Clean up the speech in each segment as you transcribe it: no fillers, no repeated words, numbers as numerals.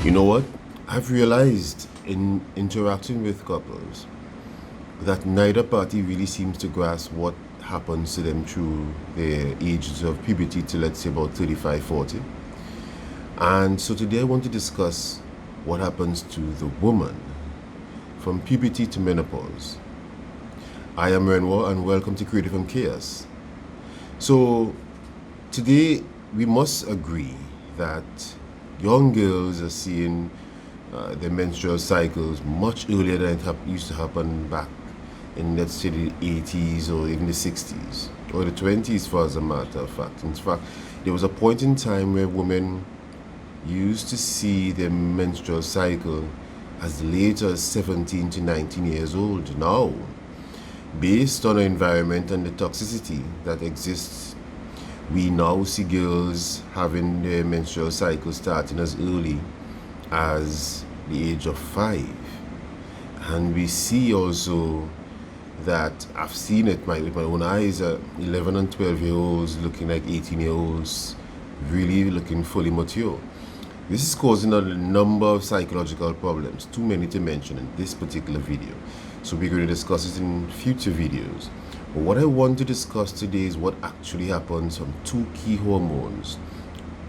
You know what? I've realized in interacting with couples that neither party really seems to grasp what happens to them through their ages of puberty to, let's say, about 35, 40. And so today I want to discuss what happens to the woman from puberty to menopause. I am Renwa and welcome to Creative from Chaos. So today we must agree that young girls are seeing their menstrual cycles much earlier than it used to happen back in, let's say, the 80s or even the 60s or the 20s, for as a matter of fact. In fact, there was a point in time where women used to see their menstrual cycle as late as 17 to 19 years old. Now, based on the environment and the toxicity that exists, we now see girls having their menstrual cycle starting as early as the age of 5. And we see also that I've seen it with my own eyes, 11 and 12-year-olds looking like 18-year-olds, really looking fully mature. This is causing a number of psychological problems, too many to mention in this particular video. So we're going to discuss it in future videos. But what I want to discuss today is what actually happens from two key hormones.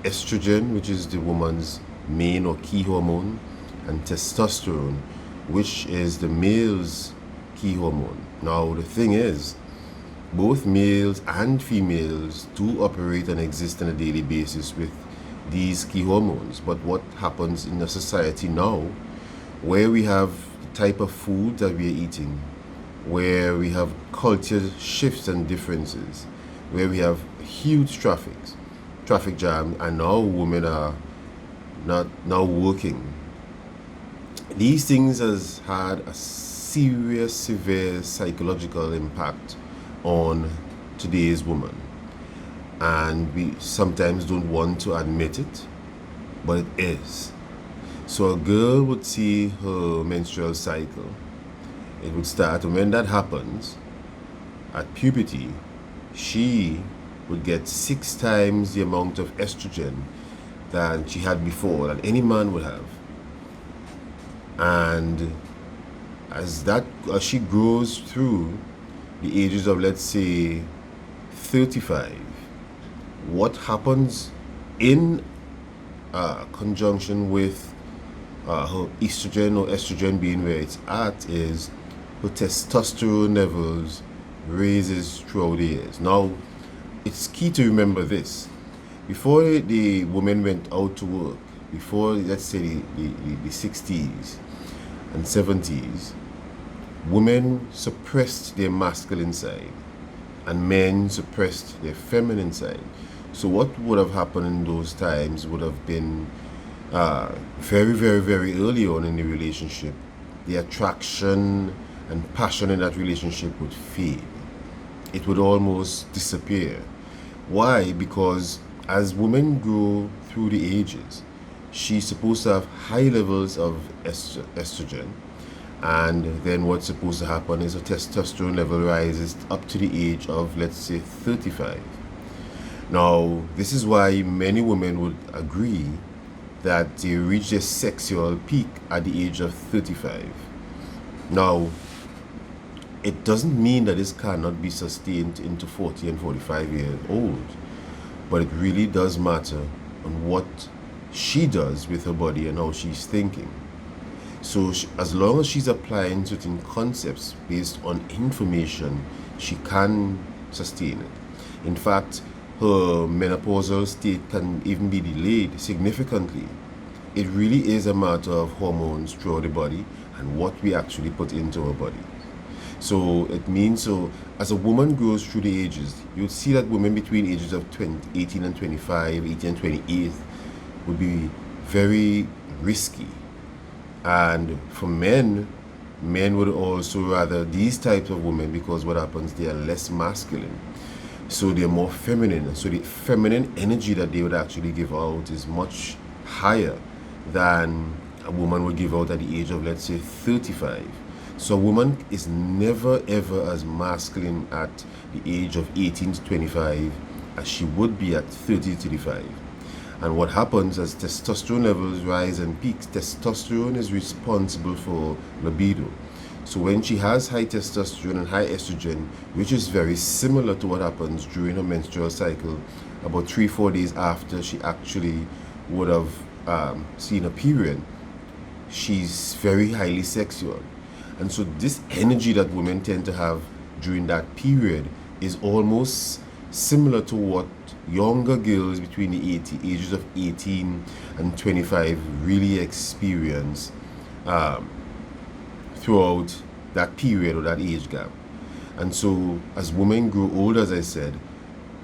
Estrogen, which is the woman's main or key hormone, and testosterone, which is the male's key hormone. Now, the thing is, both males and females do operate and exist on a daily basis with these key hormones. But what happens in a society now, where we have the type of food that we are eating, where we have culture shifts and differences, where we have huge traffic jam, and now women are not now working. These things has had a serious, severe psychological impact on today's woman. And we sometimes don't want to admit it, but it is. So a girl would see her menstrual cycle. It would start, and when that happens, at puberty, she would get 6 times the amount of estrogen than she had before, that any man would have. And as she grows through the ages of, let's say, 35, what happens in conjunction with her estrogen being where it's at is her testosterone levels raises throughout the years. Now, it's key to remember this. Before the women went out to work, before, let's say, the 60s and 70s, women suppressed their masculine side and men suppressed their feminine side. So what would have happened in those times would have been very, very, very early on in the relationship, the attraction and passion in that relationship would fade. It would almost disappear. Why? Because as women grow through the ages, she's supposed to have high levels of estrogen, and then what's supposed to happen is her testosterone level rises up to the age of, let's say, 35. Now, this is why many women would agree that they reach their sexual peak at the age of 35. Now, it doesn't mean that this cannot be sustained into 40 and 45 years old, but it really does matter on what she does with her body and how she's thinking. So as long as she's applying certain concepts based on information, she can sustain it. In fact, her menopausal state can even be delayed significantly. It really is a matter of hormones throughout the body and what we actually put into our body. So it means, so as a woman grows through the ages, you'll see that women between ages of 18 and 25, 18 and 28 would be very risky. And for men would also rather these types of women, because what happens, they are less masculine. So they're more feminine. So the feminine energy that they would actually give out is much higher than a woman would give out at the age of, let's say, 35. So a woman is never ever as masculine at the age of 18 to 25 as she would be at 30 to 35. And what happens as testosterone levels rise and peaks, testosterone is responsible for libido. So when she has high testosterone and high estrogen, which is very similar to what happens during her menstrual cycle, about 3-4 days after she actually would have seen a period, she's very highly sexual. And so this energy that women tend to have during that period is almost similar to what younger girls between the ages of 18 and 25 really experience throughout that period or that age gap. And so as women grow older, as I said,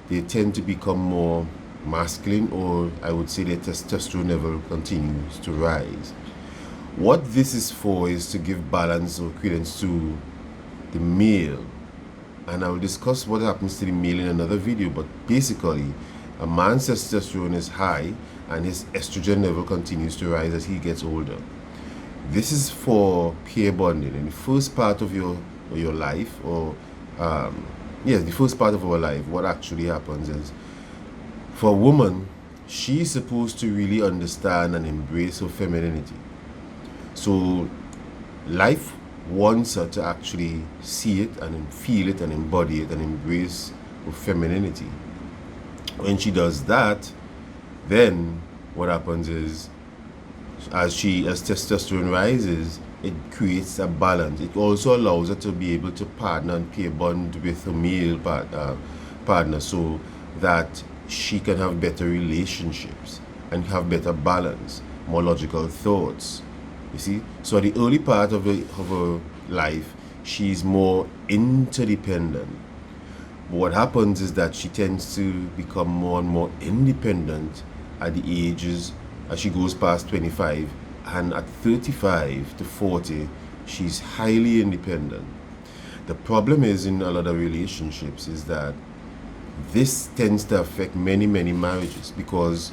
they tend to become more masculine, or I would say their testosterone level continues to rise. What this is for is to give balance or credence to the male. And I will discuss what happens to the male in another video, but basically, a man's testosterone is high and his estrogen level continues to rise as he gets older. This is for pair bonding. In the first part of your life, or the first part of our life, what actually happens is, for a woman, she's supposed to really understand and embrace her femininity. So life wants her to actually see it and feel it and embody it and embrace her femininity. When she does that, then what happens is, as testosterone rises, it creates a balance. It also allows her to be able to partner and pair bond with a male partner, so that she can have better relationships and have better balance, more logical thoughts. You see, so at the early part of her life, she's more interdependent. But what happens is that she tends to become more and more independent at the ages as she goes past 25, and at 35 to 40, she's highly independent. The problem is in a lot of relationships is that this tends to affect many marriages, because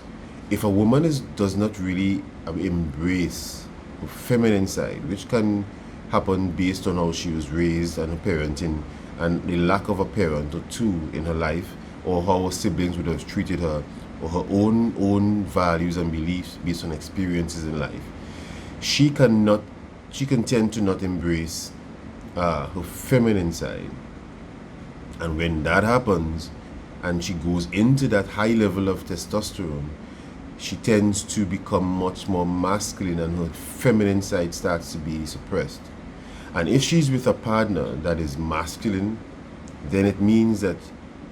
if a woman does not really embrace the feminine side, which can happen based on how she was raised and her parenting and the lack of a parent or two in her life, or how her siblings would have treated her, or her own values and beliefs based on experiences in life, she can tend to not embrace her feminine side. And when that happens and she goes into that high level of testosterone, she tends to become much more masculine and her feminine side starts to be suppressed. And if she's with a partner that is masculine, then it means that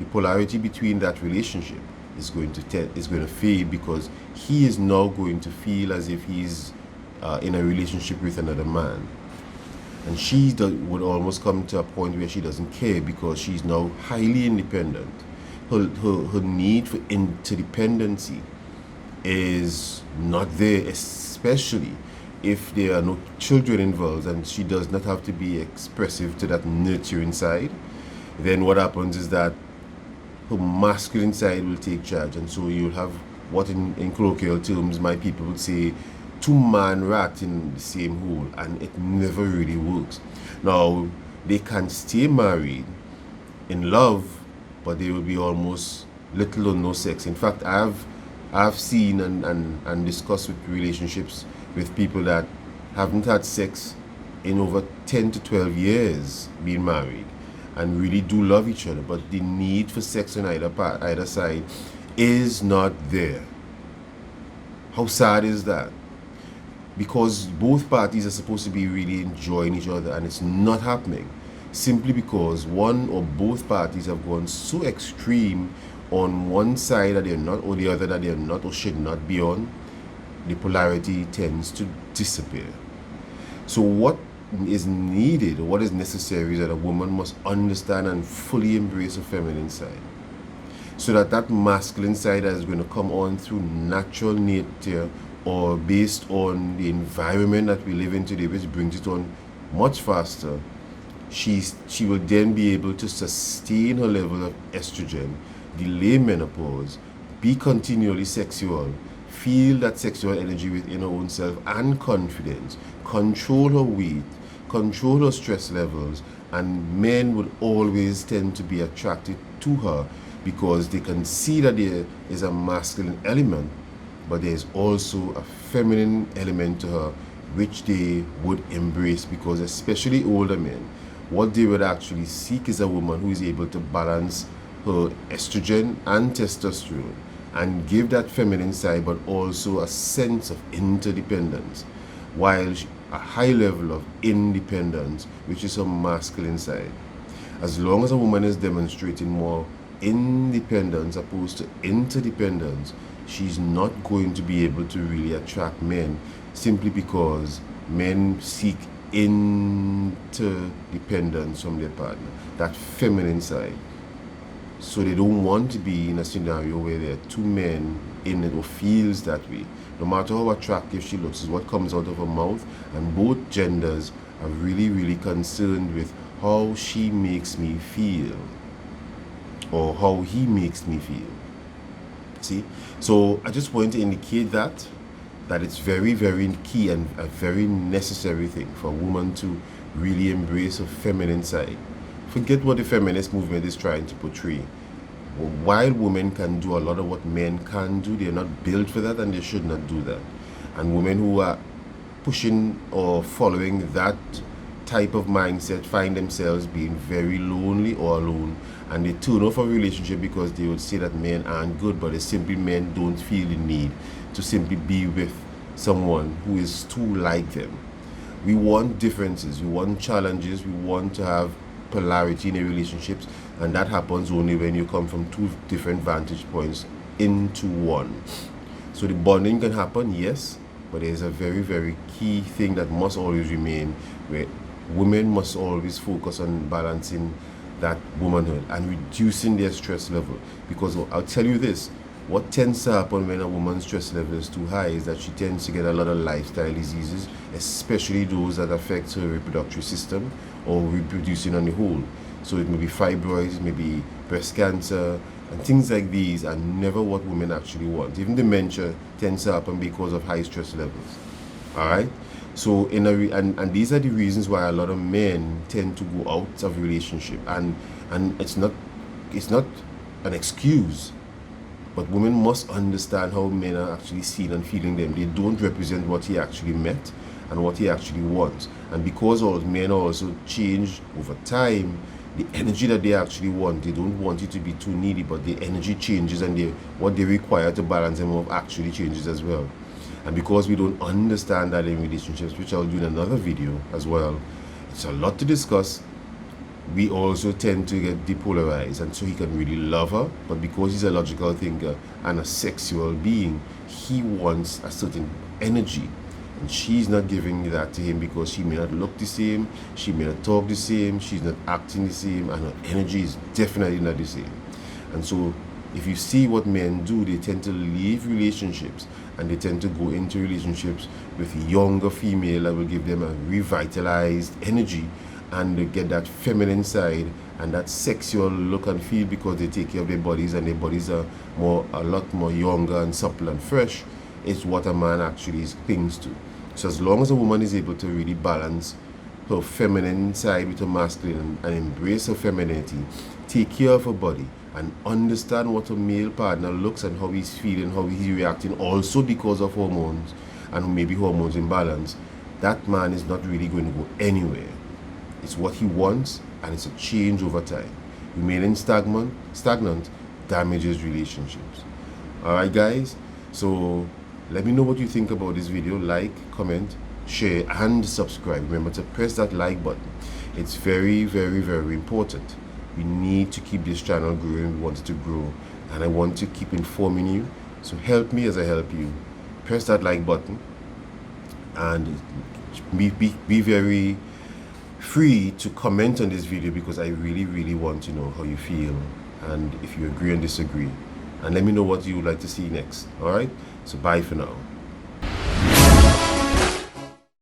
the polarity between that relationship is going to fade, because he is now going to feel as if he's in a relationship with another man. And she would almost come to a point where she doesn't care, because she's now highly independent. Her need for interdependency is not there, especially if there are no children involved and she does not have to be expressive to that nurturing side. Then what happens is that her masculine side will take charge, and so you'll have what in colloquial terms my people would say, two-man rat in the same hole, and it never really works. Now, they can stay married in love, but there will be almost little or no sex. In fact, I've seen and discussed with relationships with people that haven't had sex in over 10 to 12 years being married and really do love each other, but the need for sex on either side is not there. How sad is that? Because both parties are supposed to be really enjoying each other, and it's not happening, simply because one or both parties have gone so extreme on one side that they're not, or the other that they're not or should not be on. The polarity tends to disappear. So what is needed, or what is necessary, is that a woman must understand and fully embrace her feminine side, so that masculine side that is going to come on through natural nature or based on the environment that we live in today, which brings it on much faster, she will then be able to sustain her level of estrogen, delay menopause, be continually sexual, feel that sexual energy within her own self and confidence, control her weight, control her stress levels, and men would always tend to be attracted to her because they can see that there is a masculine element but there's also a feminine element to her which they would embrace, because especially older men, what they would actually seek is a woman who is able to balance her estrogen and testosterone and give that feminine side, but also a sense of interdependence, while a high level of independence, which is her masculine side. As long as a woman is demonstrating more independence opposed to interdependence, she's not going to be able to really attract men, simply because men seek interdependence from their partner, that feminine side. So they don't want to be in a scenario where there are two men in it, or feels that way. No matter how attractive she looks, is what comes out of her mouth, and both genders are really concerned with how she makes me feel, or how he makes me feel. See? So I just want to indicate that it's very key and a very necessary thing for a woman to really embrace her feminine side. Forget what the feminist movement is trying to portray. While women can do a lot of what men can do, they're not built for that, and they should not do that. And women who are pushing or following that type of mindset find themselves being very lonely or alone, and they turn off a relationship because they would say that men aren't good, but it's simply men don't feel the need to simply be with someone who is too like them. We want differences, we want challenges, we want to have polarity in a relationships, and that happens only when you come from two different vantage points into one. So the bonding can happen, yes, but there's a very key thing that must always remain, where women must always focus on balancing that womanhood and reducing their stress level. Because I'll tell you this, what tends to happen when a woman's stress level is too high is that she tends to get a lot of lifestyle diseases, especially those that affect her reproductive system or reproducing on the whole. So it may be fibroids, it may be breast cancer, and things like these are never what women actually want. Even dementia tends to happen because of high stress levels. Alright? So and these are the reasons why a lot of men tend to go out of relationship, and it's not an excuse, but women must understand how men are actually seeing and feeling them. They don't represent what he actually met and what he actually wants. And because all men also change over time, the energy that they actually want, they don't want you to be too needy, but the energy changes, and what they require to balance them off actually changes as well. And because we don't understand that in relationships, which I'll do in another video as well, it's a lot to discuss. We also tend to get depolarized, and so he can really love her, but because he's a logical thinker and a sexual being, he wants a certain energy, and she's not giving that to him because she may not look the same, she may not talk the same, she's not acting the same, and her energy is definitely not the same. And so if you see what men do, they tend to leave relationships, and they tend to go into relationships with younger female that will give them a revitalized energy, and they get that feminine side and that sexual look and feel because they take care of their bodies, and their bodies are a lot more younger and supple and fresh. It's what a man actually clings to. So as long as a woman is able to really balance her feminine side with her masculine, and embrace her femininity, take care of her body, and understand what a male partner looks and how he's feeling, how he's reacting, also because of hormones and maybe hormones imbalance, that man is not really going to go anywhere. It's what he wants, and it's a change over time. Remaining stagnant damages relationships. Alright guys, so let me know what you think about this video. Like, comment, share, and subscribe. Remember to press that like button. It's very important. We need to keep this channel growing. We want it to grow, and I want to keep informing you. So help me as I help you. Press that like button, and be very free to comment on this video, because I really want to know how you feel, and if you agree and disagree, and let me know what you would like to see next. All right, so bye for now.